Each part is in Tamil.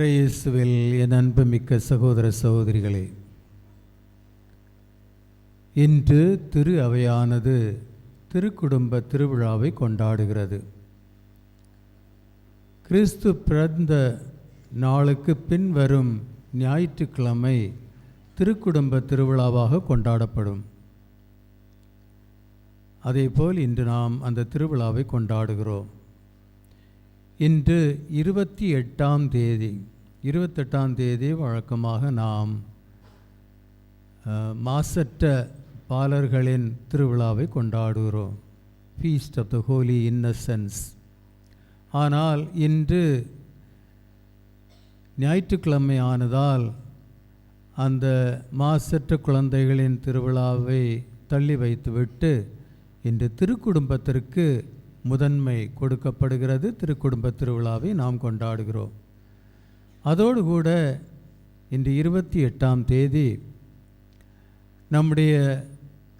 இயேசுவில் என் அன்புமிக்க சகோதர சகோதரிகளே, இன்று திரு அவையானது திருக்குடும்ப திருவிழாவை கொண்டாடுகிறது. கிறிஸ்து பிறந்த நாளுக்கு பின்வரும் ஞாயிற்றுக்கிழமை திருக்குடும்ப திருவிழாவாக கொண்டாடப்படும். அதேபோல் இன்று நாம் அந்த திருவிழாவை கொண்டாடுகிறோம். இன்று 28ஆம் தேதி வழக்கமாக நாம் மாசற்ற பாலர்களின் திருவிழாவை கொண்டாடுகிறோம், feast of the holy innocents. ஆனால் இன்று ஞாயிற்றுக்கிழமை ஆனதால் அந்த மாசற்ற குழந்தைகளின் திருவிழாவை தள்ளி வைத்துவிட்டு இன்று திருக்குடும்பத்திற்கு முதன்மை கொடுக்கப்படுகிறது. திருக்குடும்ப திருவிழாவை நாம் கொண்டாடுகிறோம். அதோடு கூட இன்று 28ஆம் தேதி நம்முடைய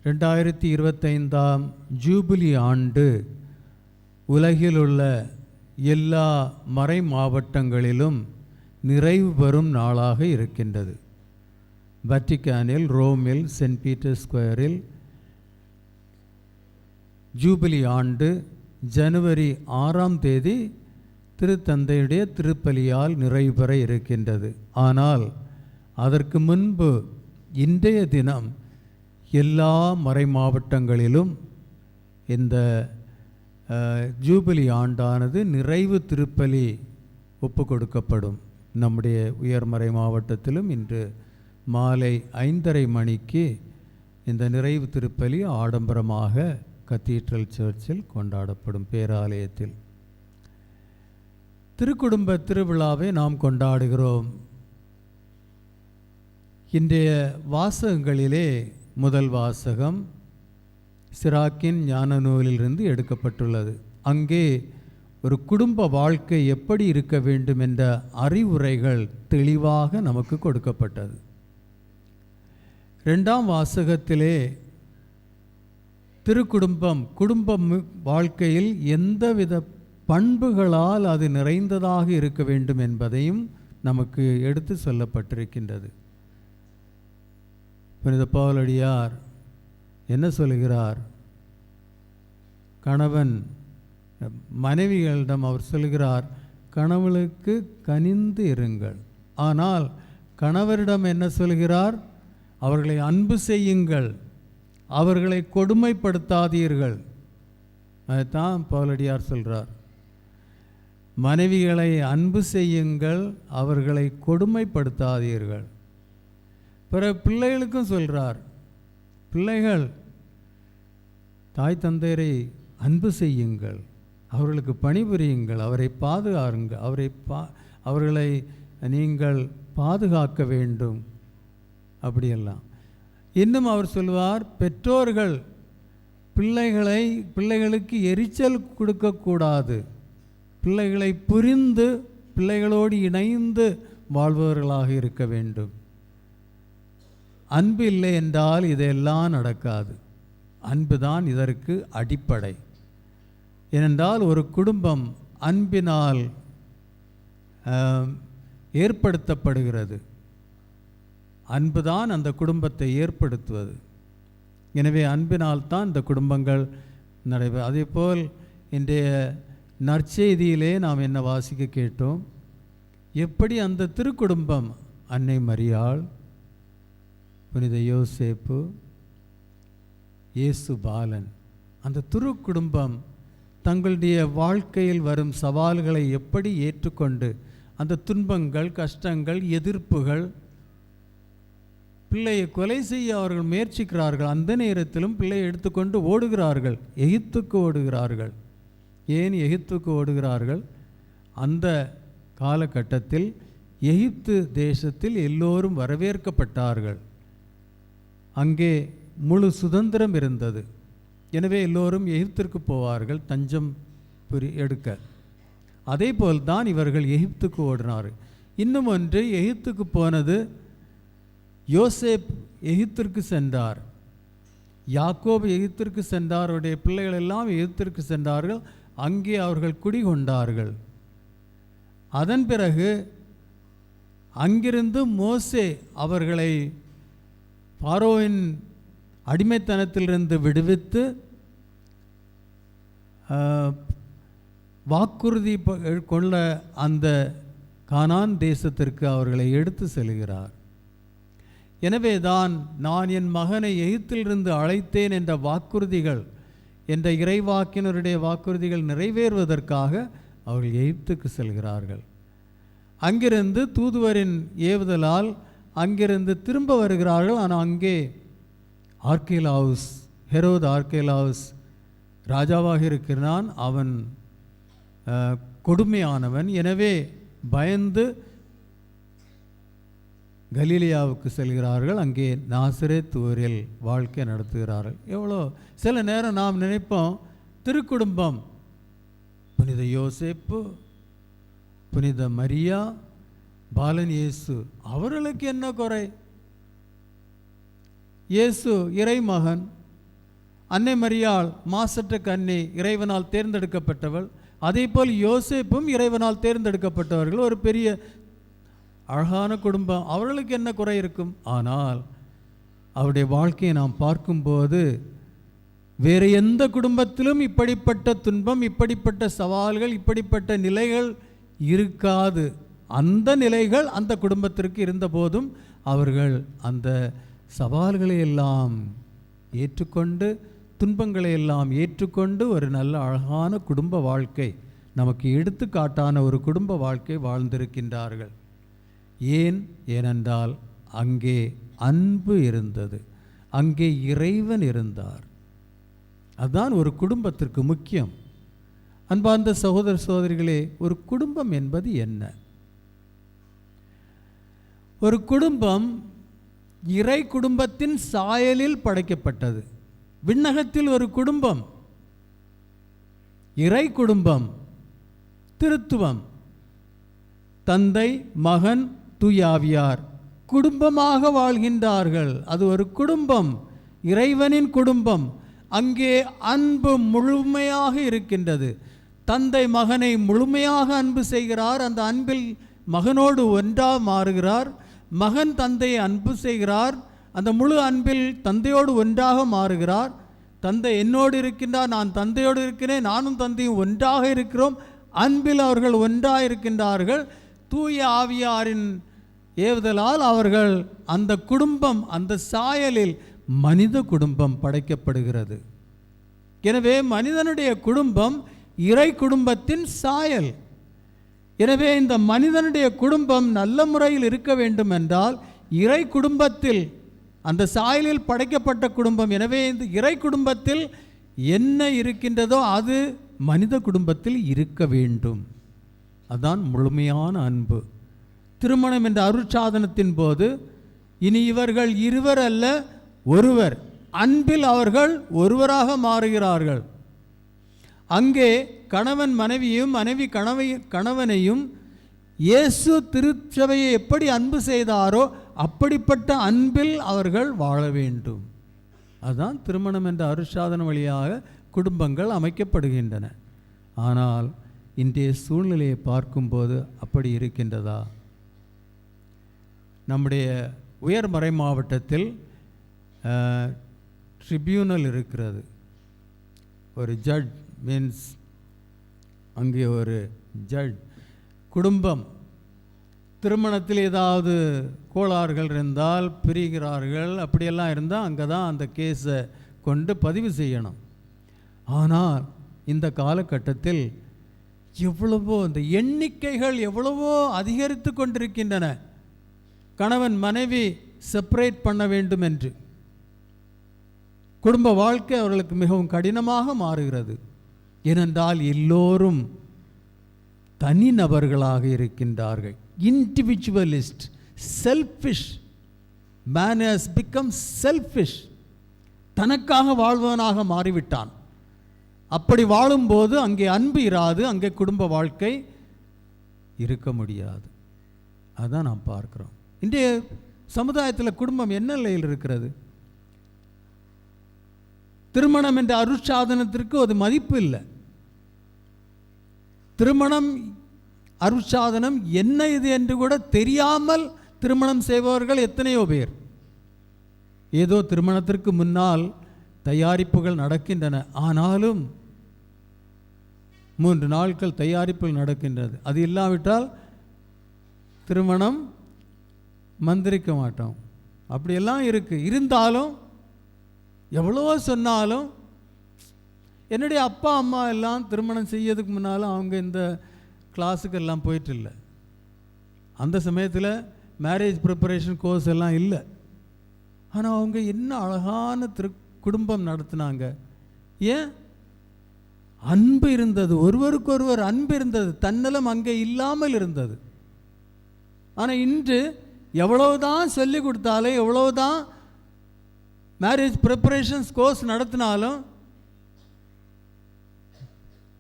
2025ஆம் ஜூபிலி ஆண்டு உலகில் உள்ள எல்லா மறை மாவட்டங்களிலும் நிறைவு பெறும் நாளாக இருக்கின்றது. வட்டிக்கானில், ரோமில், சென்ட் பீட்டர்ஸ் ஸ்கொயரில் ஜூபிலி ஆண்டு ஜனவரி 6ஆம் தேதி திருத்தந்தையுடைய திருப்பலியால் நிறைவு பெற இருக்கின்றது. ஆனால் அதற்கு முன்பு இன்றைய தினம் எல்லா மறை மாவட்டங்களிலும் இந்த ஜூபிலி ஆண்டானது நிறைவு திருப்பலி ஒப்பு கொடுக்கப்படும். நம்முடைய உயர்மறை மாவட்டத்திலும் இன்று மாலை 5:30 மணிக்கு இந்த நிறைவு திருப்பலி ஆடம்பரமாக கத்தீட்ரல் சர்ச்சில் கொண்டாடப்படும், பேராலயத்தில். திருக்குடும்ப திருவிழாவை நாம் கொண்டாடுகிறோம். இன்றைய வாசகங்களிலே முதல் வாசகம் சிராக்கின் ஞான நூலிலிருந்து எடுக்கப்பட்டுள்ளது. அங்கே ஒரு குடும்ப வாழ்க்கை எப்படி இருக்க வேண்டும் என்ற அறிவுரைகள் தெளிவாக நமக்கு கொடுக்கப்பட்டது. 2ஆம் வாசகத்திலே திருக்குடும்பம், குடும்ப வாழ்க்கையில் எந்தவித பண்புகளால் அது நிறைந்ததாக இருக்க வேண்டும் என்பதையும் நமக்கு எடுத்து சொல்லப்பட்டிருக்கின்றது. புனித பவுலடியார் என்ன சொல்கிறார்? கணவன் மனைவிகளிடம் அவர் சொல்கிறார், கணவனுக்கு கனிந்து இருங்கள். ஆனால் கணவரிடம் என்ன சொல்கிறார்? அவர்களை அன்பு செய்யுங்கள், அவர்களை கொடுமைப்படுத்தாதீர்கள். அதுதான் பவுலடியார் சொல்கிறார். மனைவிகளை அன்பு செய்யுங்கள், அவர்களை கொடுமைப்படுத்தாதீர்கள். பிற பிள்ளைகளுக்கும் சொல்கிறார், பிள்ளைகள் தாய் தந்தையரை அன்பு செய்யுங்கள், அவர்களுக்கு பணிபுரியுங்கள், அவரை பாதுகாருங்கள், அவர்களை நீங்கள் பாதுகாக்க வேண்டும். அப்படியெல்லாம். இன்னும் அவர் சொல்வார், பெற்றோர்கள் பிள்ளைகளுக்கு எரிச்சல் கொடுக்கக்கூடாது, பிள்ளைகளை புரிந்து பிள்ளைகளோடு இணைந்து வாழ்பவர்களாக இருக்க வேண்டும். அன்பு இல்லை என்றால் இதெல்லாம் நடக்காது. அன்புதான் இதற்கு அடிப்படை. ஏனென்றால் ஒரு குடும்பம் அன்பினால் ஏற்படுத்தப்படுகிறது. அன்புதான் அந்த குடும்பத்தை ஏற்படுத்துவது. எனவே அன்பினால் தான் இந்த குடும்பங்கள் நடைபெறும். அதேபோல் இன்றைய நற்செய்தியிலே நாம் என்ன வாசிக்க கேட்டோம்? எப்படி அந்த திருக்குடும்பம், அன்னை மரியாள், புனித யோசேப்பு, இயேசு பாலன், அந்த திருக்குடும்பம் தங்களுடைய வாழ்க்கையில் வரும் சவால்களை எப்படி ஏற்றுக்கொண்டு, அந்த துன்பங்கள், கஷ்டங்கள், எதிர்ப்புகள், பிள்ளையை கொலை செய்ய அவர்கள் முயற்சிக்கிறார்கள். அந்த நேரத்திலும் பிள்ளையை எடுத்துக்கொண்டு ஓடுகிறார்கள், எகிப்துக்கு ஓடுகிறார்கள். ஏன் எகிப்துக்கு ஓடுகிறார்கள்? அந்த காலகட்டத்தில் எகிப்து தேசத்தில் எல்லோரும் வரவேற்கப்பட்டார்கள். அங்கே முழு சுதந்திரம் இருந்தது. எனவே எல்லோரும் எகிப்திற்கு போவார்கள் தஞ்சம் எடுக்க. அதே போல்தான் இவர்கள் எகிப்துக்கு ஓடினார்கள். இன்னும் ஒன்று, எகிப்துக்கு போனது யோசேப் எகிப்திற்கு சென்றார், யாக்கோபு எகிப்திற்கு சென்றார், அவருடைய பிள்ளைகள் எல்லாம் எகிப்திற்கு சென்றார்கள். அங்கே அவர்கள் குடிகொண்டார்கள். அதன் பிறகு அங்கிருந்து மோசே அவர்களை பார்வோவின் அடிமைத்தனத்திலிருந்து விடுவித்து வாக்குறுதி கொள்ள அந்த கானான் தேசத்திற்கு அவர்களை எடுத்து செல்கிறார். எனவே தான் நான் என் மகனை எகிப்திலிருந்து அழைத்தேன் என்ற வாக்குறுதிகள், என்ற இறைவாக்கினருடைய வாக்குறுதிகள் நிறைவேறுவதற்காக அவர்கள் எகிப்துக்கு செல்கிறார்கள். அங்கிருந்து தூதுவரின் ஏவுதலால் அங்கிருந்து திரும்ப வருகிறார்கள். ஆனால் அங்கே ஆர்கேலாவுஸ், ஹெரோத் ஆர்கேலாவுஸ் ராஜாவாக இருக்கிறான். அவன் கொடுமையானவன். எனவே பயந்து கலீலியாவுக்கு செல்கிறார்கள். அங்கே நாசரேத் ஊரில் வாழ்க்கை நடத்துகிறார்கள். எவ்வளோ சில நேரம் நாம் நினைப்போம், திருக்குடும்பம், புனித யோசேப்பு, புனித மரியா, பாலன் இயேசு, அவர்களுக்கு என்ன குறை? இயேசு இறைமகன், அன்னை மரியாள் மாசற்ற கன்னி, இறைவனால் தேர்ந்தெடுக்கப்பட்டவள். அதே போல் யோசேப்பும் இறைவனால் தேர்ந்தெடுக்கப்பட்டவர்கள். ஒரு பெரிய அழகான குடும்பம், அவர்களுக்கு என்ன குறை இருக்கும்? ஆனால் அவருடைய வாழ்க்கையை நாம் பார்க்கும்போது வேறு எந்த குடும்பத்திலும் இப்படிப்பட்ட துன்பம், இப்படிப்பட்ட சவால்கள், இப்படிப்பட்ட நிலைகள் இருக்காது. அந்த நிலைகள் அந்த குடும்பத்திற்கு இருந்தபோதும் அவர்கள் அந்த சவால்களை எல்லாம் ஏற்றுக்கொண்டு, துன்பங்களை எல்லாம் ஏற்றுக்கொண்டு ஒரு நல்ல அழகான குடும்ப வாழ்க்கை, நமக்கு எடுத்துக்காட்டான ஒரு குடும்ப வாழ்க்கை வாழ்ந்திருக்கின்றார்கள். ஏனென்றால் அங்கே அன்பு இருந்தது, அங்கே இறைவன் இருந்தார். அதுதான் ஒரு குடும்பத்திற்கு முக்கியம். அன்பார்ந்த சகோதர சகோதரிகளே, ஒரு குடும்பம் என்பது என்ன? ஒரு குடும்பம் இறை குடும்பத்தின் சாயலில் படைக்கப்பட்டது. விண்ணகத்தில் ஒரு குடும்பம், இறை குடும்பம், திருத்துவம், தந்தை, மகன், தூயாவியார் குடும்பமாக வாழ்கின்றார்கள். அது ஒரு குடும்பம், இறைவனின் குடும்பம். அங்கே அன்பு முழுமையாக இருக்கின்றது. தந்தை மகனை முழுமையாக அன்பு செய்கிறார். அந்த அன்பில் மகனோடு ஒன்றாக மாறுகிறார். மகன் தந்தையை அன்பு செய்கிறார். அந்த முழு அன்பில் தந்தையோடு ஒன்றாக மாறுகிறார். தந்தை என்னோடு இருக்கின்றார், நான் தந்தையோடு இருக்கிறேன், நானும் தந்தையும் ஒன்றாக இருக்கிறோம். அன்பில் அவர்கள் ஒன்றாக இருக்கின்றார்கள். தூய ஆவியாரின் ஏவுதலால் அவர்கள் அந்த குடும்பம், அந்த சாயலில் மனித குடும்பம் படைக்கப்படுகிறது. எனவே மனிதனுடைய குடும்பம் இறை குடும்பத்தின் சாயல். எனவே இந்த மனிதனுடைய குடும்பம் நல்ல முறையில் இருக்க வேண்டும் என்றால் இறை குடும்பத்தில், அந்த சாயலில் படைக்கப்பட்ட குடும்பம். எனவே இந்த இறை குடும்பத்தில் என்ன இருக்கின்றதோ அது மனித குடும்பத்தில் இருக்க வேண்டும். அதுதான் முழுமையான அன்பு. திருமணம் என்ற அருட்சாதனத்தின் போது இனி இவர்கள் இருவர் அல்ல, ஒருவர். அன்பில் அவர்கள் ஒருவராக மாறுகிறார்கள். அங்கே கணவன் மனைவியும், மனைவி கணவனையும் இயேசு திருச்சபையை எப்படி அன்பு செய்தாரோ அப்படிப்பட்ட அன்பில் அவர்கள் வாழ வேண்டும். அதுதான் திருமணம் என்ற அருட்சாதன வழியாக குடும்பங்கள் அமைக்கப்படுகின்றன. ஆனால் இன்றைய சூழ்நிலையை பார்க்கும்போது அப்படி இருக்கின்றதா? நம்முடைய உயர்மறை மாவட்டத்தில் ட்ரிபியூனல் இருக்கிறது. ஒரு ஜட்ஜ் மீன்ஸ் அங்கே ஒரு ஜட்ஜ், குடும்பம் திருமணத்தில் ஏதாவது கோளாறுகள் இருந்தால், பிரிகிறார்கள், அப்படியெல்லாம் இருந்தால் அங்கே தான் அந்த கேஸை கொண்டு பதிவு செய்யணும். ஆனால் இந்த காலகட்டத்தில் எவ்வளவோ இந்த எண்ணிக்கைகள் எவ்வளவோ அதிகரித்து கொண்டிருக்கின்றன. கணவன் மனைவி செப்பரேட் பண்ண வேண்டும் என்று குடும்ப வாழ்க்கை அவர்களுக்கு மிகவும் கடினமாக மாறுகிறது. ஏனென்றால் எல்லோரும் தனிநபர்களாக இருக்கின்றார்கள். Individualist, selfish. Man has become selfish. தனக்காக வாழ்வனாக மாறிவிட்டான். அப்படி வாழும்போது அங்கே அன்பு இராது, அங்கே குடும்ப வாழ்க்கை இருக்க முடியாது. அதுதான் நாம் பார்க்கிறோம். இன்றைய சமுதாயத்தில் குடும்பம் என்ன நிலையில் இருக்கிறது? திருமணம் என்ற அருட்சாதனத்திற்கு ஒரு மதிப்பு இல்லை. திருமணம் அருட்சாதனம் என்ன இது என்று கூட தெரியாமல் திருமணம் செய்பவர்கள் எத்தனையோ பேர். ஏதோ திருமணத்திற்கு முன்னால் தயாரிப்புகள் நடக்கின்றன, ஆனாலும் 3 நாட்கள் தயாரிப்புகள் நடக்கின்றது. அது இல்லாவிட்டால் திருமணம் மந்திரிக்க மாட்டோம். அப்படியெல்லாம் இருக்குது. இருந்தாலும் எவ்வளோ சொன்னாலும், என்னுடைய அப்பா அம்மா எல்லாம் திருமணம் செய்யறதுக்கு முன்னாலும் அவங்க இந்த கிளாஸுக்கு எல்லாம் போயிட்டு இல்லை. அந்த சமயத்தில் மேரேஜ் ப்ரிப்பரேஷன் கோர்ஸ் எல்லாம் இல்லை. ஆனால் அவங்க என்ன அழகான குடும்பம் நடத்தினாங்க. ஏன்? அன்பு இருந்தது, ஒருவருக்கொருவர் அன்பு இருந்தது, தன்னலம் அங்கே இல்லாமல் இருந்தது. ஆனால் இன்று எவ்வளவுதான் சொல்லி கொடுத்தாலும், எவ்வளவுதான் மேரேஜ் ப்ரிப்பரேஷன்ஸ் கோர்ஸ் நடத்தினாலும்,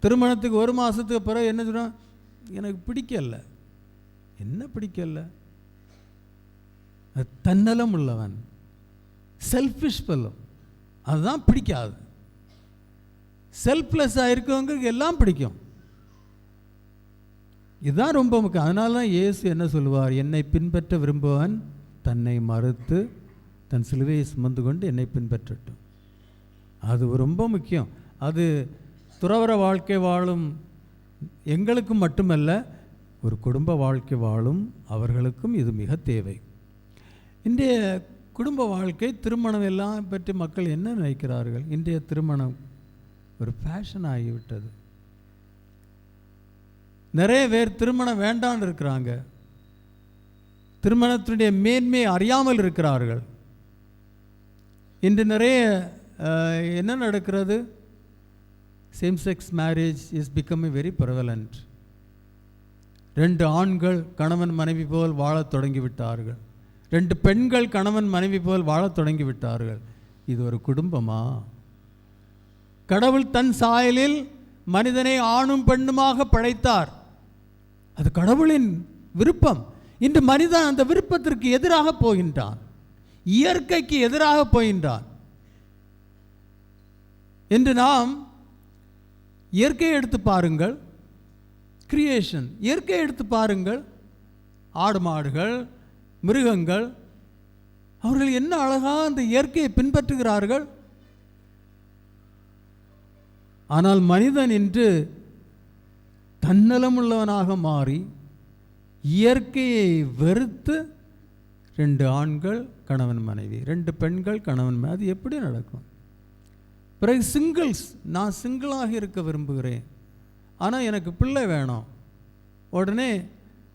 திருமணத்துக்கு 1 மாதத்துக்கு பிறகு என்ன சொல்கிறோம்? எனக்கு பிடிக்கல. என்ன பிடிக்கல? தன்னலம் உள்ளவன், செல்ஃபிஷ் ஃபெல்லோ, அதுதான் பிடிக்காது. செல்ஃப்லெஸ்ஸாக இருக்கவங்களுக்கு எல்லாம் பிடிக்கும். இதுதான் ரொம்ப முக்கியம். அதனால தான் இயேசு என்ன சொல்லுவார்? என்னை பின்பற்ற விரும்புவன் தன்னை மறுத்து தன் சிலுவையை சுமந்து கொண்டு என்னை பின்பற்றட்டும். அது ரொம்ப முக்கியம். அது துறவற வாழ்க்கை வாழும் எங்களுக்கும் மட்டுமல்ல, ஒரு குடும்ப வாழ்க்கை வாழும் அவர்களுக்கும் இது மிக தேவை. இன்றைய குடும்ப வாழ்க்கை, திருமணம் எல்லாம் பற்றி மக்கள் என்ன நினைக்கிறார்கள்? இன்றைய திருமணம் ஒரு ஃபேஷன் ஆகிவிட்டது. நிறைய பேர் திருமணம் வேண்டான்னு இருக்கிறாங்க. திருமணத்தினுடைய மேன்மை அறியாமல் இருக்கிறார்கள். இன்று நிறைய என்ன நடக்கிறது? Same sex marriage is becoming very prevalent. 2 ஆண்கள் கணவன் மனைவி போல் வாழத் தொடங்கிவிட்டார்கள். 2 பெண்கள் கணவன் மனைவி போல் வாழத் தொடங்கிவிட்டார்கள். இது ஒரு குடும்பமா? கடவுள் தன் சாயலில் மனிதனை ஆணும் பெண்ணுமாக படைத்தார். அது கடவுளின் விருப்பம். இன்று மனிதன் அந்த விருப்பத்திற்கு எதிராக போகின்றான், இயற்கைக்கு எதிராக போகின்றான். என்று நாம் இயற்கையை எடுத்து பாருங்கள், கிரியேஷன், இயற்கையை எடுத்து பாருங்கள். ஆடு மாடுகள், மிருகங்கள், அவர்கள் என்ன அழகாக அந்த இயற்கையை பின்பற்றுகிறார்கள். ஆனால் மனிதன் இன்று தன்னலமுள்ளவனாக மாறி இயற்கையை வெறுத்து 2 ஆண்கள் கணவன் மனைவி, 2 பெண்கள் கணவன் மனைவி, அது எப்படி நடக்கும்? பிறகு சிங்கிள்ஸ், நான் சிங்கிளாக இருக்க விரும்புகிறேன், ஆனால் எனக்கு பிள்ளை வேணும். உடனே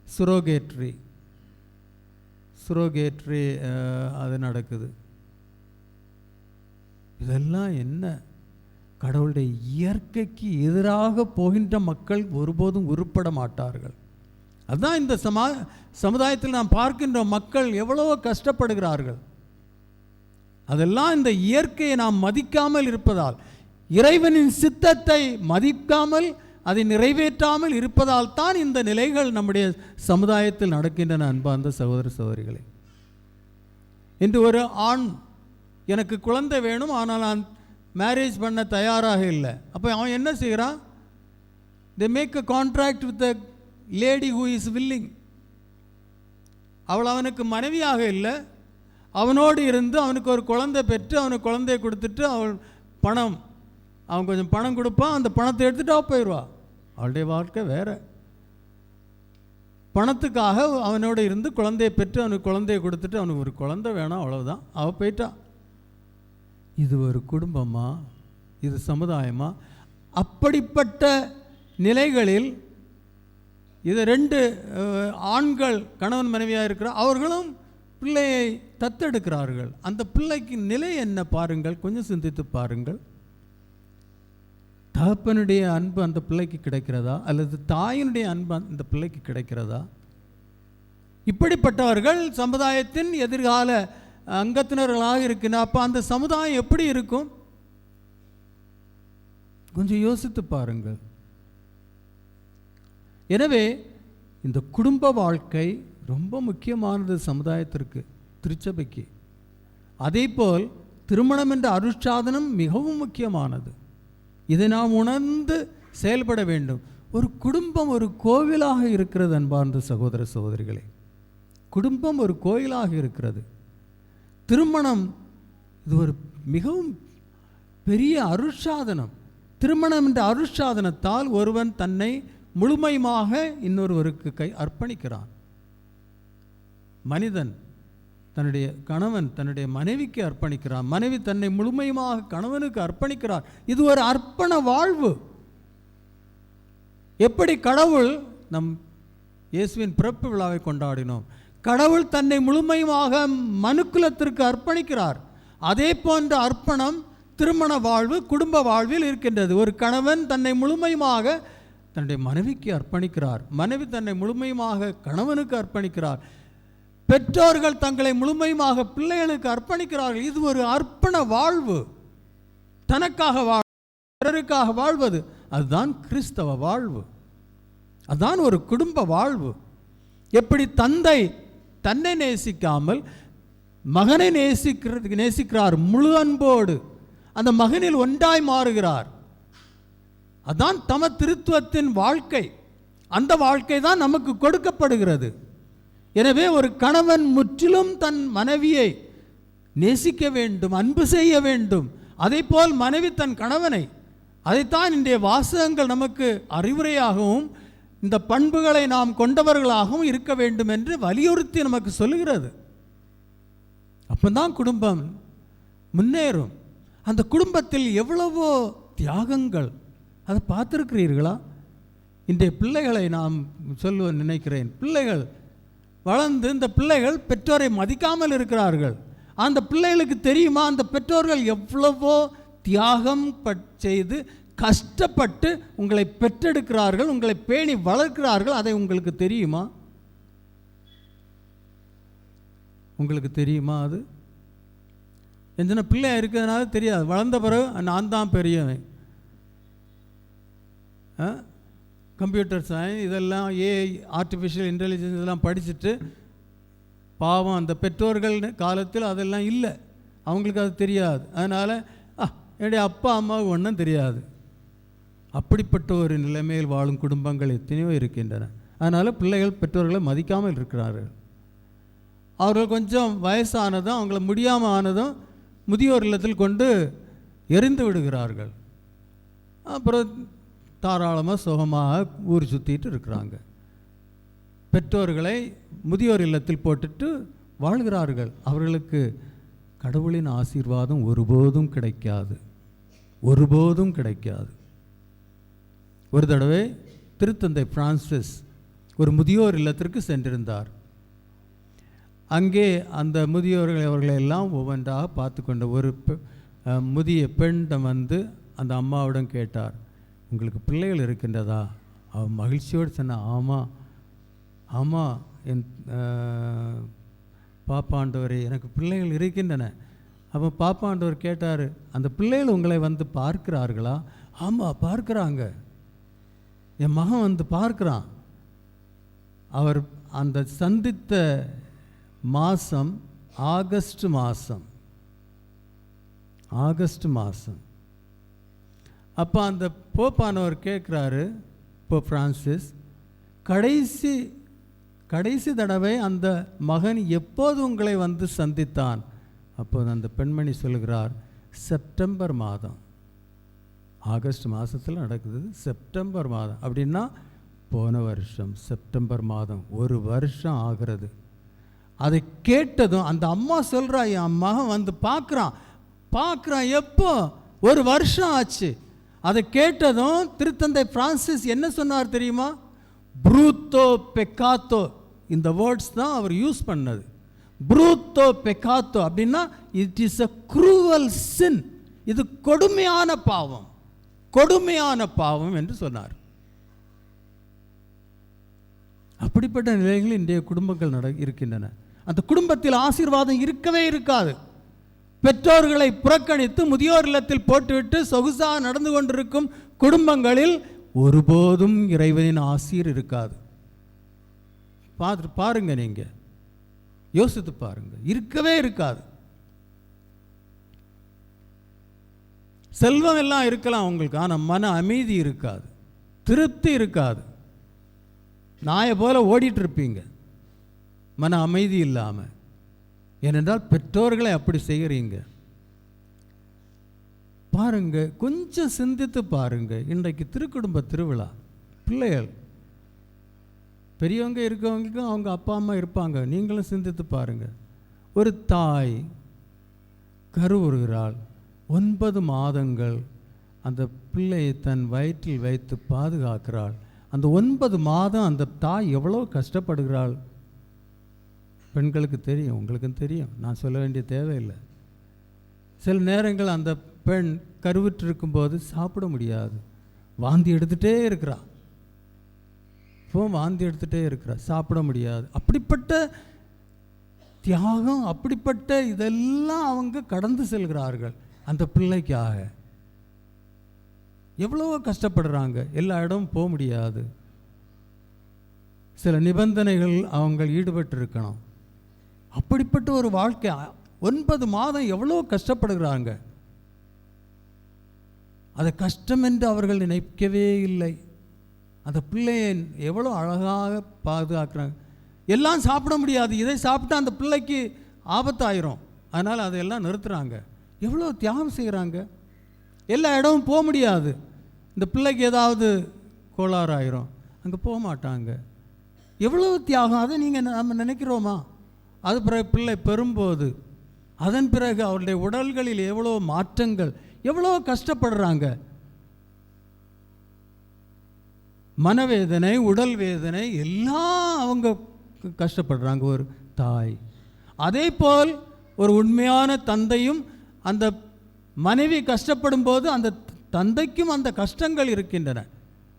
சுரோகேட்ரி அது நடக்குது. இதெல்லாம் என்ன? கடவுளுடைய இயற்கைக்கு எதிராக போகின்ற மக்கள் ஒருபோதும் உருப்பட மாட்டார்கள். அதுதான் இந்த சமுதாயத்தில் நாம் பார்க்கின்ற மக்கள் எவ்வளவோ கஷ்டப்படுகிறார்கள். அதெல்லாம் இந்த இயற்கையை நாம் மதிக்காமல் இருப்பதால், இறைவனின் சித்தத்தை மதிக்காமல் அதை நிறைவேற்றாமல் இருப்பதால் தான் இந்த நிலைகள் நம்முடைய சமுதாயத்தில் நடக்கின்றன. அன்பார்ந்த சகோதர சகோதரிகளே, இன்று ஒரு ஆண் எனக்கு குழந்தை வேணும், ஆனால் நான் மேரேஜ் பண்ண தயாராக இல்லை. அப்போ அவன் என்ன செய்கிறான்? they make a contract with the lady who is willing. அவள் அவனுக்கு மனைவியாக இல்லை, அவனோடு இருந்து அவனுக்கு ஒரு குழந்தை பெற்று அவனுக்கு குழந்தையை கொடுத்துட்டு அவன் கொஞ்சம் பணம் கொடுப்பான், அந்த பணத்தை எடுத்துகிட்டு அவள் போயிடுவா. அவளுடைய வாழ்க்கை வேறு. பணத்துக்காக அவனோடு இருந்து குழந்தையை பெற்று அவனுக்கு குழந்தையை கொடுத்துட்டு அவனுக்கு ஒரு குழந்தை வேணும், அவ்வளவுதான், அவள் போயிட்டா. இது ஒரு குடும்பமா? இது சமுதாயமா? அப்படிப்பட்ட நிலைகளில் இது 2 ஆண்கள் கணவன் மனைவியாக இருக்கிற அவர்களும் பிள்ளையை தத்தெடுக்கிறார்கள். அந்த பிள்ளைக்கு நிலை என்ன பாருங்கள், கொஞ்சம் சிந்தித்து பாருங்கள். தகப்பனுடைய அன்பு அந்த பிள்ளைக்கு கிடைக்கிறதா, அல்லது தாயினுடைய அன்பு அந்த பிள்ளைக்கு கிடைக்கிறதா? இப்படிப்பட்டவர்கள் சமுதாயத்தின் எதிர்கால அங்கத்தினர்களாக இருக்கிறார். அப்போ அந்த சமுதாயம் எப்படி இருக்கும்? கொஞ்சம் யோசித்து பாருங்கள். எனவே இந்த குடும்ப வாழ்க்கை ரொம்ப முக்கியமானது சமுதாயத்திற்கு, திருச்சபைக்கு. அதேபோல் திருமணம் என்ற அருட்சாதனம் மிகவும் முக்கியமானது. இதை நாம் உணர்ந்து செயல்பட வேண்டும். ஒரு குடும்பம் ஒரு கோவிலாக இருக்கிறது. அன்பார்ந்த சகோதர சகோதரிகளே, குடும்பம் ஒரு கோயிலாக இருக்கிறது. திருமணம் இது ஒரு மிகவும் பெரிய அருட்சாதனம். திருமணம் என்ற அருட்சாதனத்தால் ஒருவன் தன்னை முழுமையாக இன்னொருவருக்கு அர்ப்பணிக்கிறான். மனிதன் தன்னுடைய கணவன் தன்னுடைய மனைவிக்கு அர்ப்பணிக்கிறான், மனைவி தன்னை முழுமையாக கணவனுக்கு அர்ப்பணிக்கிறார். இது ஒரு அர்ப்பண வாழ்வு. எப்படி கடவுள் நம் இயேசுவின் பிறப்பு விழாவை கொண்டாடினோம், கடவுள் தன்னை முழுமையாக மனுக்குலத்திற்கு அர்ப்பணிக்கிறார். அதே போன்ற அர்ப்பணம் திருமண வாழ்வு, குடும்ப வாழ்வில் இருக்கின்றது. ஒரு கணவன் தன்னை முழுமையாக தன்னுடைய மனைவிக்கு அர்ப்பணிக்கிறார், மனைவி தன்னை முழுமையாக கணவனுக்கு அர்ப்பணிக்கிறார், பெற்றோர்கள் தங்களை முழுமையாக பிள்ளைகளுக்கு அர்ப்பணிக்கிறார்கள். இது ஒரு அர்ப்பண வாழ்வு. தனக்காக பிறருக்காக வாழ்வது, அதுதான் கிறிஸ்தவ வாழ்வு, அதுதான் ஒரு குடும்ப வாழ்வு. எப்படி தந்தை தன்னை நேசிக்காமல் மகனை நேசிக்கிறார் முழு அன்போடு, அந்த மகனில் ஒன்றாய் மாறுகிறார். அதான் தம திருத்துவத்தின் வாழ்க்கை. அந்த வாழ்க்கை தான் நமக்கு கொடுக்கப்படுகிறது. எனவே ஒரு கணவன் முற்றிலும் தன் மனைவியை நேசிக்க வேண்டும், அன்பு செய்ய வேண்டும். அதே போல் மனைவி தன் கணவனை, அதைத்தான் இன்றைய வாசகங்கள் நமக்கு அறிவுரையாகவும் இந்த பண்புகளை நாம் கொண்டவர்களாகவும் இருக்க வேண்டும் என்று வலியுறுத்தி நமக்கு சொல்லுகிறது. அப்போதான் குடும்பம் முன்னேறும். அந்த குடும்பத்தில் எவ்வளவோ தியாகங்கள், அதை பார்த்துருக்கிறீர்களா? இன்றைய பிள்ளைகளை நாம் சொல்ல நினைக்கிறேன். பிள்ளைகள் வளர்ந்து இந்த பிள்ளைகள் பெற்றோரை மதிக்காமல் இருக்கிறார்கள். அந்த பிள்ளைகளுக்கு தெரியுமா அந்த பெற்றோர்கள் எவ்வளவோ தியாகம் செய்து கஷ்டப்பட்டு உங்களை பெற்றெடுக்கிறார்கள், உங்களை பேணி வளர்க்கிறார்கள்? அதை உங்களுக்கு தெரியுமா? உங்களுக்கு தெரியுமா? அது எத்தனை பிள்ளை இருக்கிறதுனால தெரியாது. வளர்ந்த பிறகு நான் தான் பெரியவன், கம்ப்யூட்டர் சயின்ஸ் இதெல்லாம், ஆர்டிஃபிஷியல் இன்டெலிஜென்ஸ் இதெல்லாம் படிச்சுட்டு பாவம் அந்த பெற்றோர்கள் காலத்தில் அதெல்லாம் இல்லை, அவங்களுக்கு அது தெரியாது. அதனால் என்னுடைய அப்பா அம்மாவுக்கு ஒன்றும் தெரியாது. அப்படிப்பட்ட ஒரு நிலைமையில் வாழும் குடும்பங்கள் எத்தனையோ இருக்கின்றன. அதனால் பிள்ளைகள் பெற்றோர்களை மதிக்காமல் இருக்கிறார்கள். அவர்கள் கொஞ்சம் வயசானதும் அவங்கள முடியாமல் ஆனதும் முதியோர் இல்லத்தில் கொண்டு எரிந்து விடுகிறார்கள். அப்புறம் தாராளமாக சுகமாக ஊர் சுற்றிட்டு இருக்கிறாங்க. பெற்றோர்களை முதியோர் இல்லத்தில் போட்டுட்டு வாழ்கிறார்கள். அவர்களுக்கு கடவுளின் ஆசீர்வாதம் ஒருபோதும் கிடைக்காது, ஒருபோதும் கிடைக்காது. ஒரு தடவை திருத்தந்தை பிரான்சிஸ் ஒரு முதியோர் இல்லத்திற்கு சென்றிருந்தார். அங்கே அந்த முதியோர்கள் அவர்களை எல்லாம் ஒவ்வொன்றாக பார்த்து கொண்ட ஒரு முதிய பெண்ணிடம் வந்து அந்த அம்மாவிடம் கேட்டார், உங்களுக்கு பிள்ளைகள் இருக்கின்றதா? அவன் மகிழ்ச்சியோடு சொன்னான், ஆமாம் ஆமாம் என் பாப்பாண்டவரே, எனக்கு பிள்ளைகள் இருக்கின்றன. அப்போ பாப்பாண்டவர் கேட்டார், அந்த பிள்ளைகள் உங்களை வந்து பார்க்கிறார்களா? ஆமாம் பார்க்குறாங்க, என் மகன் வந்து பார்க்குறான். அவர் அந்த சந்தித்த மாதம் ஆகஸ்ட் மாதம். அப்போ அந்த போப்பானவர் கேட்குறாரு, போப் பிரான்சிஸ், கடைசி தடவை அந்த மகன் எப்போது உங்களை வந்து சந்தித்தான்? அப்போது அந்த பெண்மணி சொல்கிறார், செப்டம்பர் மாதம். ஆகஸ்ட் மாதத்தில் நடக்குது, செப்டம்பர் மாதம். அப்படின்னா போன வருஷம் செப்டம்பர் மாதம், ஒரு வருஷம் ஆகிறது. அதை கேட்டதும் அந்த அம்மா சொல்கிறா, என் மகன் வந்து பார்க்குறான். எப்போ? ஒரு வருஷம் ஆச்சு. அதை கேட்டதும் திருத்தந்தை பிரான்சிஸ் என்ன சொன்னார் தெரியுமா? ப்ரூத்தோ பெக்காத்தோ, இந்த வேர்ட்ஸ் தான் அவர் யூஸ் பண்ணது. ப்ரூத்தோ பெக்காத்தோ அப்படின்னா இட் இஸ் அ க்ரூவல் சின், இது கொடுமையான பாவம், கொடுமையான பாவம் என்று சொன்னார். அப்படிப்பட்ட நிலைகளில் இன்றைய குடும்பங்கள் இருக்கின்றன. அந்த குடும்பத்தில் ஆசீர்வாதம் இருக்கவே இருக்காது. பெற்றோர்களை புறக்கணித்து முதியோர் இல்லத்தில் போட்டுவிட்டு சொகுசாக நடந்து கொண்டிருக்கும் குடும்பங்களில் ஒருபோதும் இறைவனின் ஆசீர் இருக்காது. பாருங்க, நீங்க யோசித்து பாருங்க, இருக்கவே இருக்காது. செல்வம் எல்லாம் இருக்கலாம் உங்களுக்கு, ஆனால் மன அமைதி இருக்காது. திருப்தி இருக்காது. நாயை போல ஓடிட்டு இருப்பீங்க மன அமைதி இல்லாமல். ஏனென்றால் பெற்றோர்களை அப்படி செய்கிறீங்க. பாருங்க, கொஞ்சம் சிந்தித்து பாருங்க. இன்றைக்கு திருக்குடும்ப திருவிழா, பிள்ளைகள் பெரியவங்க இருக்கவங்களுக்கும் அவங்க அப்பா அம்மா இருப்பாங்க. நீங்களும் சிந்தித்து பாருங்க. ஒரு தாய் கருவுறுகிறாள், 9 மாதங்கள் அந்த பிள்ளையை தன் வயிற்றில் வைத்து பாதுகாக்கிறாள். அந்த 9 மாதம் அந்த தாய் எவ்வளோ கஷ்டப்படுகிறாள். பெண்களுக்கு தெரியும், உங்களுக்கும் தெரியும், நான் சொல்ல வேண்டிய தேவையில்லை. சில நேரங்கள் அந்த பெண் கருவுற்று இருக்கும்போது சாப்பிட முடியாது, வாந்தி எடுத்துகிட்டே இருக்கிறா. இப்போ வாந்தி எடுத்துகிட்டே இருக்கிறா, சாப்பிட முடியாது. அப்படிப்பட்ட தியாகம், அப்படிப்பட்ட இதெல்லாம் அவங்க கடந்து செல்கிறார்கள் அந்த பிள்ளைக்காக. எவ்வளவோ கஷ்டப்படுறாங்க. எல்லா இடமும் போக முடியாது. சில நிபந்தனைகள் அவங்க ஈடுபட்டு இருக்கணும். அப்படிப்பட்ட ஒரு வாழ்க்கை 9 மாதம் எவ்வளோ கஷ்டப்படுகிறாங்க. அதை கஷ்டம் என்று அவர்கள் நினைக்கவே இல்லை. அந்த பிள்ளையை எவ்வளோ அழகாக பாதுகாக்கிறாங்க. எல்லாம் சாப்பிட முடியாது, இதை சாப்பிட்டா அந்த பிள்ளைக்கு ஆபத்தாயிரும், அதனால் அதையெல்லாம் நிறுத்துகிறாங்க. எவ்வளோ தியாகம் செய்கிறாங்க. எல்லா இடமும் போக முடியாது, இந்த பிள்ளைக்கு ஏதாவது கோளாறு ஆயிரும், அங்கே போக மாட்டாங்க. எவ்வளோ தியாகம். அதை நீங்கள் நம்ம நினைக்கிறோமா? அது பிறகு பிள்ளை பெறும்போது அதன் பிறகு அவருடைய உடல்களில் எவ்வளோ மாற்றங்கள், எவ்வளோ கஷ்டப்படுறாங்க. மனவேதனை, உடல் வேதனை எல்லாம் அவங்க கஷ்டப்படுறாங்க ஒரு தாய். அதே போல் ஒரு உண்மையான தந்தையும் அந்த மனைவி கஷ்டப்படும் போது அந்த தந்தைக்கும் அந்த கஷ்டங்கள் இருக்கின்றன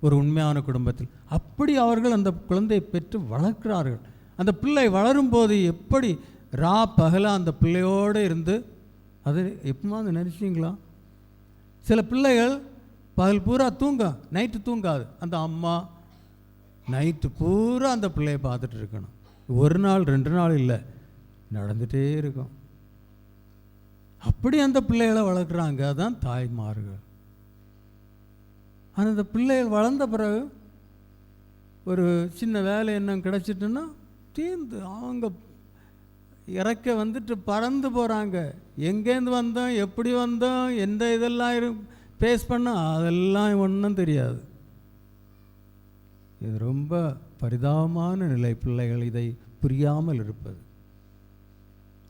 ஒரு உண்மையான குடும்பத்தில். அப்படி அவர்கள் அந்த குழந்தையை பெற்று வளர்க்கிறார்கள். அந்த பிள்ளை வளரும்போது எப்படி ரா பகலாக அந்த பிள்ளையோடு இருந்து, அது எப்போது நினச்சிங்களா? சில பிள்ளைகள் பகல் பூரா தூங்கும், நைட்டு தூங்காது. அந்த அம்மா நைட்டு பூரா அந்த பிள்ளையை பார்த்துட்டு இருக்கணும். 1 நாள் 2 நாள் இல்லை, நடந்துகிட்டே இருக்கும். அப்படி அந்த பிள்ளைகளை வளர்க்குறாங்க. அதுதான் தாய்மார்கள். ஆனால் அந்த பிள்ளைகள் வளர்ந்த பிறகு ஒரு சின்ன வேலை என்ன கிடச்சிட்டுன்னா தீர்ந்து அவங்க இறக்க வந்துட்டு பறந்து போகிறாங்க. எங்கேருந்து வந்தோம், எப்படி வந்தோம், எந்த இதெல்லாம் ஃபேஸ் பண்ணோம், அதெல்லாம் ஒன்றும் தெரியாது. இது ரொம்ப பரிதாபமான நிலை. பிள்ளைகள் இதை புரியாமல் இருப்பது.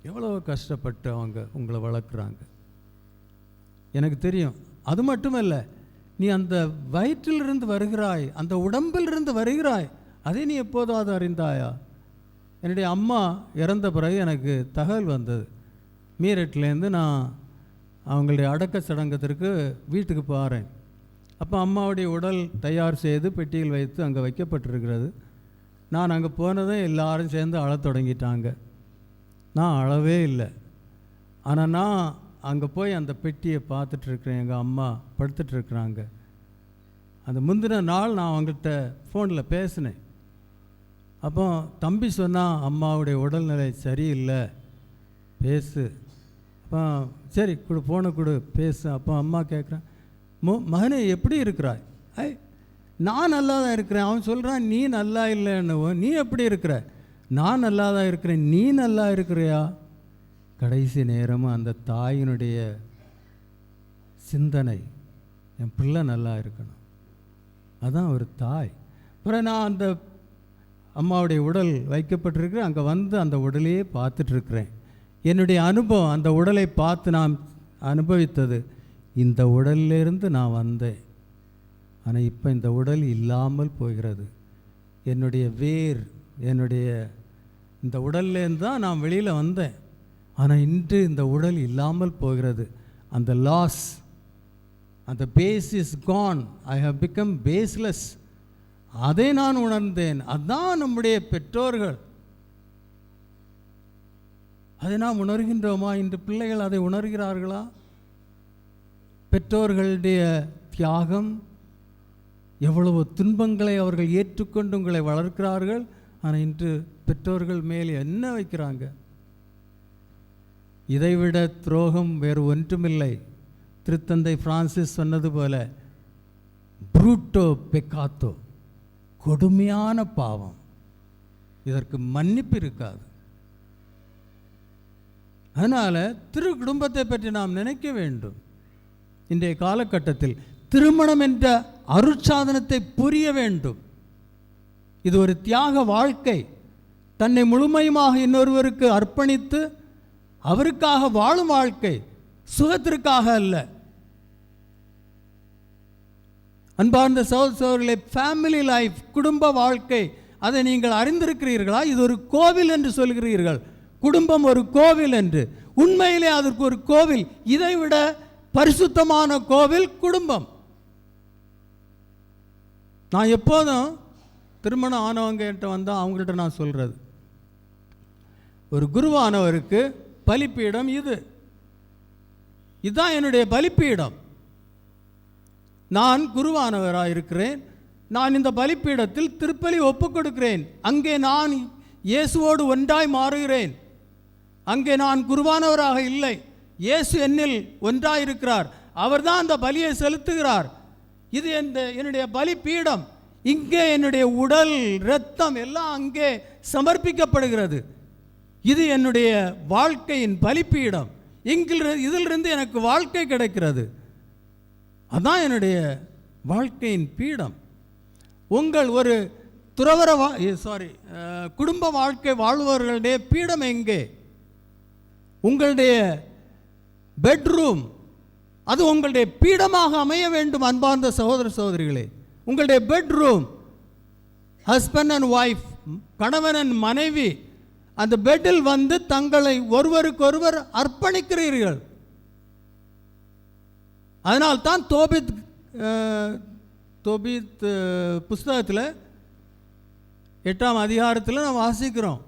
எவ்வளோ கஷ்டப்பட்டு அவங்க உங்களை வளர்க்குறாங்க. எனக்கு தெரியும். அது மட்டுமல்ல, நீ அந்த வயிற்றிலிருந்து வருகிறாய், அந்த உடம்பிலிருந்து வருகிறாய், அதை நீ எப்போதாவது அறிந்தாயா? என்னுடைய அம்மா இறந்த பிறகு எனக்கு தகவல் வந்தது. மீரட்லேருந்து நான் அவங்களுடைய அடக்க சடங்கத்திற்கு வீட்டுக்கு போகிறேன். அப்போ அம்மாவுடைய உடல் தயார் செய்து பெட்டியில் வைத்து அங்கே வைக்கப்பட்டிருக்கிறது. நான் அங்கே போனதும் எல்லாரும் சேர்ந்து அழத் தொடங்கிட்டாங்க. நான் அழவே இல்லை. ஆனால் நான் அங்கே போய் அந்த பெட்டியை பார்த்துட்ருக்குறேன். எங்கள் அம்மா படுத்துட்ருக்குறாங்க. அந்த முந்தின நாள் நான் அவங்கள்ட்ட ஃபோனில் பேசினேன். அப்போ தம்பி சொன்னால் அம்மாவுடைய உடல்நிலை சரியில்லை, பேசு. அப்போ சரி கொடு, ஃபோனை கொடு, பேசு. அப்போ அம்மா கேட்குறேன், மகனே எப்படி இருக்கிறாய்? நான் நல்லா தான் இருக்கிறேன். அவன் சொல்கிறான் நீ நல்லா இல்லைன்னுவோ. நீ எப்படி இருக்கிற? நான் நல்லா தான் இருக்கிறேன். நீ நல்லா இருக்கிறியா? கடைசி நேரமும் அந்த தாயினுடைய சிந்தனை, என் பிள்ளை நல்லா இருக்கணும். அதுதான் ஒரு தாய். அப்புறம் நான் அந்த அம்மாவுடைய உடல் வைக்கப்பட்டிருக்கிறேன். அங்கே வந்து அந்த உடலையே பார்த்துட்ருக்கிறேன். என்னுடைய அனுபவம், அந்த உடலை பார்த்து நான் அனுபவித்தது, இந்த உடலிலிருந்து நான் வந்தேன், ஆனால் இப்போ இந்த உடல் இல்லாமல் போகிறது. என்னுடைய வேர், என்னுடைய இந்த உடல்லேருந்து தான் நான் வெளியில் வந்தேன். ஆனால் இன்று இந்த உடல் இல்லாமல் போகிறது. அந்த லாஸ், அந்த face is gone. I have become faceless. அதை நான் உணர்ந்தேன். அதுதான் நம்முடைய பெற்றோர்கள். அதை நாம் உணர்கின்றோமா? இன்று பிள்ளைகள் அதை உணர்கிறார்களா? பெற்றோர்களுடைய தியாகம், எவ்வளவு துன்பங்களை அவர்கள் ஏற்றுக்கொண்டு உங்களை வளர்க்கிறார்கள். ஆனால் இன்று பெற்றோர்கள் மேல் என்ன வைக்கிறாங்க? இதைவிட துரோகம் வேறு ஒன்றுமில்லை. திருத்தந்தை பிரான்சிஸ் சொன்னது போல, ப்ரூட்டோ பெக்காத்தோ, கொடுமையான பாவம். இதற்கு மன்னிப்பு இருக்காது. அதனால் திரு குடும்பத்தை பற்றி நாம் நினைக்க வேண்டும். இன்றைய காலகட்டத்தில் திருமணம் என்ற அருட்சாதனத்தை புரிய வேண்டும். இது ஒரு தியாக வாழ்க்கை. தன்னை முழுமையுமாக இன்னொருவருக்கு அர்ப்பணித்து அவருக்காக வாழும் வாழ்க்கை, சுகத்திற்காக அல்ல. அன்பார்ந்த சகோதரர்களே, ஃபேமிலி லைஃப், குடும்ப வாழ்க்கை, அதை நீங்கள் அறிந்திருக்கிறீர்களா? இது ஒரு கோவில் என்று சொல்கிறீர்கள். குடும்பம் ஒரு கோவில் என்று. உண்மையிலே அதற்கு ஒரு கோவில், இதைவிட பரிசுத்தமான கோவில் குடும்பம். நான் எப்போதும் திருமணம் ஆனவங்கிட்ட வந்தால் அவங்கள்ட்ட நான் சொல்கிறது, ஒரு குருவானவருக்கு பலிப்பீடம் இதுதான் என்னுடைய பலிப்பீடம். நான் குருவானவராக இருக்கிறேன். நான் இந்த பலிப்பீடத்தில் திருப்பலி ஒப்புக் கொடுக்கிறேன். அங்கே நான் இயேசுவோடு ஒன்றாய் மாறுகிறேன். அங்கே நான் குருவானவராக இல்லை, இயேசு என்னில் ஒன்றாயிருக்கிறார். அவர்தான் அந்த பலியை செலுத்துகிறார். இது என்னுடைய பலிப்பீடம். இங்கே என்னுடைய உடல், இரத்தம் எல்லாம் அங்கே சமர்ப்பிக்கப்படுகிறது. இது என்னுடைய வாழ்க்கையின் பலிப்பீடம். இதிலிருந்து எனக்கு வாழ்க்கை கிடைக்கிறது. அதான் என்னுடைய வாழ்க்கையின் பீடம். உங்கள் ஒரு குடும்ப வாழ்க்கை வாழ்பவர்களுடைய பீடம் எங்கே? உங்களுடைய பெட்ரூம், அது உங்களுடைய பீடமாக அமைய வேண்டும். அன்பார்ந்த சகோதர சகோதரிகளே, உங்களுடைய பெட்ரூம், ஹஸ்பண்ட் அண்ட் ஒய்ஃப், கணவன் அண்ட் மனைவி, அந்த பெட்டில் வந்து தங்களை ஒருவருக்கொருவர் அர்ப்பணிக்கிறீர்கள். அதனால்தான் தோபித் புஸ்தகத்தில் 8ஆம் அதிகாரத்தில் நாம் வாசிக்கிறோம்.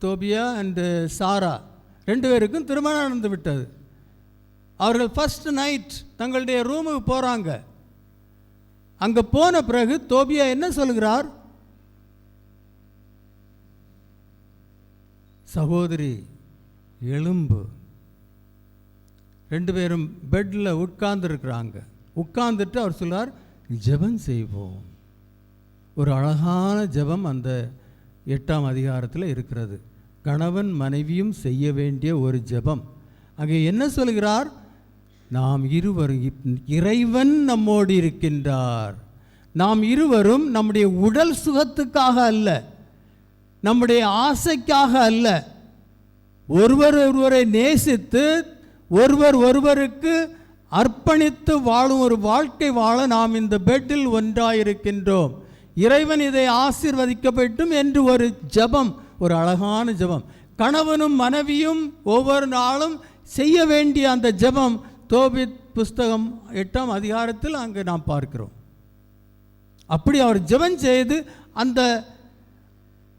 தோபியா அண்டு சாரா 2 பேருக்கும் திருமணம் நடந்து விட்டது. அவர்கள் ஃபர்ஸ்ட் நைட் தங்களுடைய ரூமுக்கு போகிறாங்க. அங்கே போன பிறகு தோபியா என்ன சொல்கிறார்? சகோதரி எலும்பு. 2 பேரும் பெட்டில் உட்கார்ந்துருக்குறாங்க. உட்கார்ந்துட்டு அவர் சொல்கிறார், ஜெபம் செய்வோம். ஒரு அழகான ஜெபம் அந்த 8ஆம் அதிகாரத்தில் இருக்கிறது. கணவன் மனைவியும் செய்ய வேண்டிய ஒரு ஜெபம். அங்கே என்ன சொல்கிறார்? நாம் இருவரும், இறைவன் நம்மோடு இருக்கின்றார். நாம் இருவரும் நம்முடைய உடல் சுகத்துக்காக அல்ல, நம்முடைய ஆசைக்காக அல்ல, ஒருவரை நேசித்து ஒருவருக்கு அர்ப்பணித்து வாழும் ஒரு வாழ்க்கை வாழ நாம் இந்த பெட்டில் ஒன்றாயிருக்கின்றோம். இறைவன் இதை ஆசீர்வதிக்கப்பட்டும் என்று ஒரு ஜெபம், ஒரு அழகான ஜெபம். கணவனும் மனைவியும் ஒவ்வொரு நாளும் செய்ய வேண்டிய அந்த ஜெபம் தோபித் புஸ்தகம் 8ஆம் அதிகாரத்தில் அங்கே நாம் பார்க்கிறோம். அப்படி அவர் ஜெபம் செய்து அந்த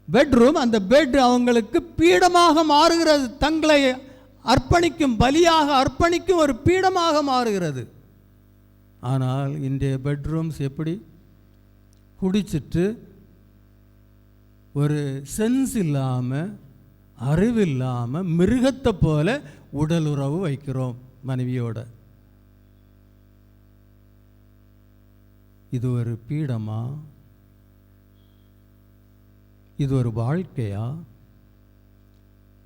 பெட்ரூம், அந்த பெட் அவங்களுக்கு பீடமாக மாறுகிறது. தங்களை அர்ப்பணிக்கும், பலியாக அர்ப்பணிக்கும் ஒரு பீடமாக மாறுகிறது. ஆனால் இன்றைய பெட்ரூம்ஸ் எப்படி? குடிச்சிட்டு ஒரு சென்ஸ் இல்லாமல், அறிவில்லாமல், மிருகத்தை போல உடல் உறவு வைக்கிறோம் மனைவியோட. இது ஒரு பீடமா? இது ஒரு வாழ்க்கையா?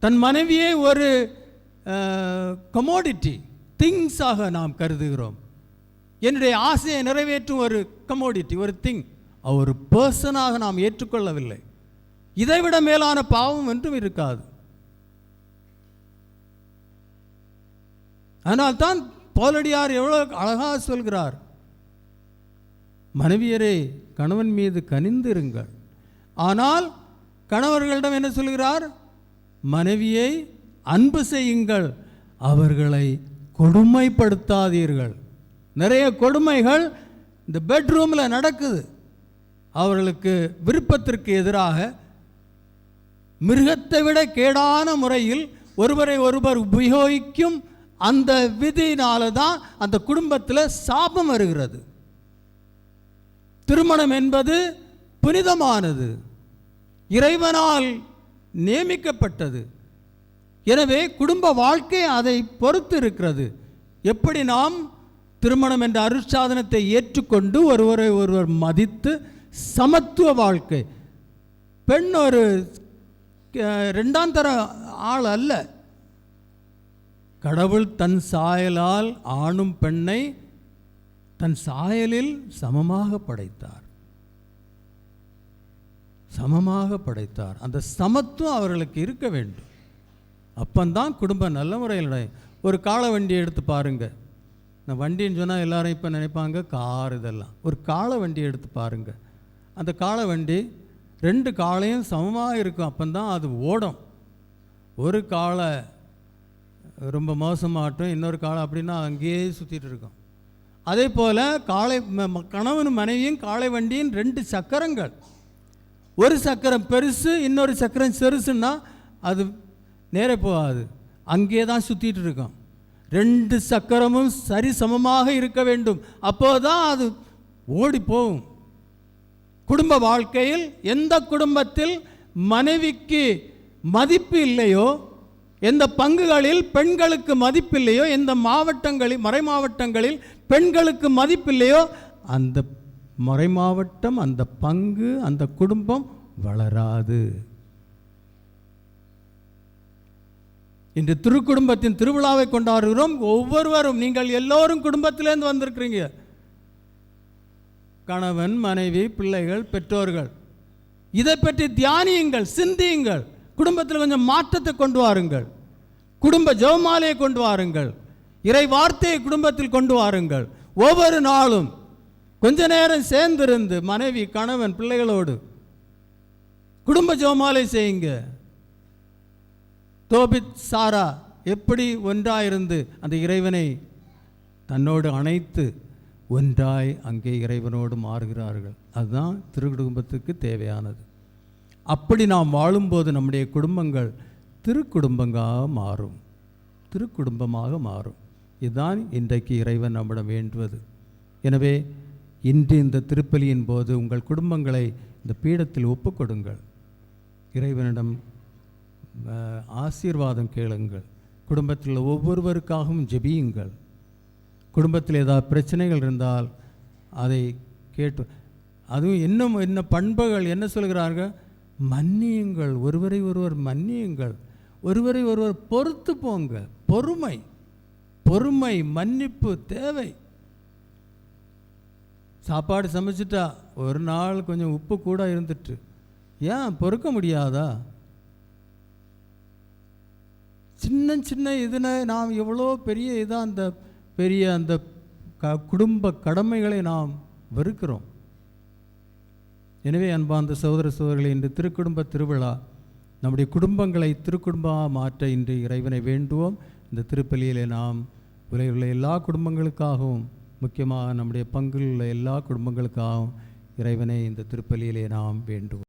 தன் மனைவியை ஒரு கமோடிட்டி, திங்ஸாக நாம் கருதுகிறோம். என்னுடைய ஆசையை நிறைவேற்றும் ஒரு கமோடிட்டி, ஒரு திங், ஒரு பர்சனாக நாம் ஏற்றுக்கொள்ளவில்லை. இதைவிட மேலான பாவம் என்றும் இருக்காது. அதனால்தான் பவுலடியார் எவ்வளோ அழகாக சொல்கிறார், மனைவியரே கணவன் மீது கனிந்திருங்கள். ஆனால் கணவர்களிடம் என்ன சொல்கிறார்? மனைவியை அன்பு செய்யுங்கள், அவர்களை கொடுமைப்படுத்தாதீர்கள். நிறைய கொடுமைகள் இந்த பெட்ரூமில் நடக்குது. அவர்களுக்கு விருப்பத்திற்கு எதிராக மிருகத்தை விட கேடான முறையில் ஒருவரை ஒருவர் உபயோகிக்கும் அந்த விதியினால தான் அந்த குடும்பத்தில் சாபம் வருகிறது. திருமணம் என்பது புனிதமானது, இறைவனால் நியமிக்கப்பட்டது. எனவே குடும்ப வாழ்க்கை அதை பொறுத்து இருக்கிறது. எப்படி நாம் திருமணம் என்ற அருட்சாதனத்தை ஏற்றுக்கொண்டு ஒருவரை ஒருவர் மதித்து சமத்துவ வாழ்க்கை. பெண் ஒரு இரண்டாம் தர ஆள் அல்ல. கடவுள் தன் சாயலால் ஆணும் பெண்ணை தன் சாயலில் சமமாக படைத்தார். சமமாக படைத்தார். அந்த சமத்துவம் அவர்களுக்கு இருக்க வேண்டும். அப்பந்தான் குடும்பம் நல்ல முறையில். ஒரு காளை வண்டியை எடுத்து பாருங்க. நான் வண்டின்னு சொன்னால் எல்லாரும் இப்போ நினைப்பாங்க கார் இதெல்லாம். ஒரு காளை வண்டியை எடுத்து பாருங்க. அந்த காளை வண்டி 2 காளையும் சமமாக இருக்கும். அப்பந்தான் அது ஓடும். ஒரு காளை ரொம்ப மோசமாகட்டும், இன்னொரு காளை அப்படின்னா அங்கேயே சுற்றிட்டு இருக்கும். அதே போல் காளை கணவன் மனைவியும் காளை வண்டியின் 2 சக்கரங்கள். ஒரு சக்கரம் பெருசு, இன்னொரு சக்கரம் பெருசுன்னா அது நேரே போகாது, அங்கே தான் சுற்றிட்டு இருக்கும். 2 சக்கரமும் சரி சமமாக இருக்க வேண்டும். அப்போதான் அது ஓடி போகும். குடும்ப வாழ்க்கையில் எந்த குடும்பத்தில் மனைவிக்கு மதிப்பு இல்லையோ, எந்த பங்குகளில் பெண்களுக்கு மதிப்பில்லையோ, எந்த மாவட்டங்களில் மறை மாவட்டங்களில் பெண்களுக்கு மதிப்பில்லையோ, அந்த மறை மாவட்டம், அந்த பங்கு, அந்த குடும்பம் வளராது. இன்று திருக்குடும்பத்தின் திருவிழாவை கொண்டாடுகிறோம். ஒவ்வொருவரும், நீங்கள் எல்லோரும் குடும்பத்திலேருந்து வந்திருக்கிறீங்க. கணவன், மனைவி, பிள்ளைகள், பெற்றோர்கள். இதை பற்றி தியானியுங்கள், சிந்தியுங்கள். குடும்பத்தில் கொஞ்சம் மாற்றத்தை கொண்டு வாருங்கள். குடும்ப ஜெபமாலையை கொண்டு வாருங்கள். இறை வார்த்தையை குடும்பத்தில் கொண்டு வாருங்கள். ஒவ்வொரு நாளும் கொஞ்ச நேரம் சேர்ந்திருந்து மனைவி, கணவன், பிள்ளைகளோடு குடும்ப ஜெபமாலை செய்யுங்க. தோபித், சாரா எப்படி ஒன்றாயிருந்து அந்த இறைவனை தன்னோடு அணைத்து ஒன்றாய் அங்கே இறைவனோடு மாறுகிறார்கள். அதுதான் திருக்குடும்பத்துக்கு தேவையானது. அப்படி நாம் வாழும்போது நம்முடைய குடும்பங்கள் திருக்குடும்பமாக மாறும், திருக்குடும்பமாக மாறும். இதுதான் இன்றைக்கு இறைவன் நம்மிடம் வேண்டுவது. எனவே இன்று இந்த திருப்பலியின் போது உங்கள் குடும்பங்களை இந்த பீடத்தில் ஒப்புக்கொடுங்கள். இறைவனிடம் ஆசீர்வாதம் கேளுங்கள். குடும்பத்தில் ஒவ்வொருவருக்காகவும் ஜெபியுங்கள். குடும்பத்தில் ஏதாவது பிரச்சனைகள் இருந்தால் அதை கேட்டு, அதுவும் என்ன பண்புகள் என்ன சொல்கிறார்கள்? மன்னியுங்கள், ஒருவரை ஒருவர் மன்னியுங்கள், ஒருவரை ஒருவர் பொறுத்து போங்க. பொறுமை, பொறுமை, மன்னிப்பு தேவை. சாப்பாடு சமைச்சிட்டா ஒரு நாள் கொஞ்சம் உப்பு கூட இருந்துட்டு ஏன் பொறுக்க முடியாதா? சின்ன சின்ன இதில் நாம் எவ்வளோ பெரிய இதாக அந்த பெரிய அந்த குடும்ப கடமைகளை நாம் வெறுக்கிறோம். எனவே அன்பார்ந்த சகோதர சகோதரிகளே, இன்று திருக்குடும்ப திருவிழா நம்முடைய குடும்பங்களை திருக்குடும்பமாக மாற்ற இன்று இறைவனை வேண்டுவோம். இந்த திருப்பலியிலே நாம் உலகில் உள்ள எல்லா குடும்பங்களுக்காகவும், முக்கியமாக நம்முடைய பங்கில் உள்ள எல்லா குடும்பங்களுக்காகவும் இறைவனை இந்த திருப்பலியிலே நாம் வேண்டுவோம்.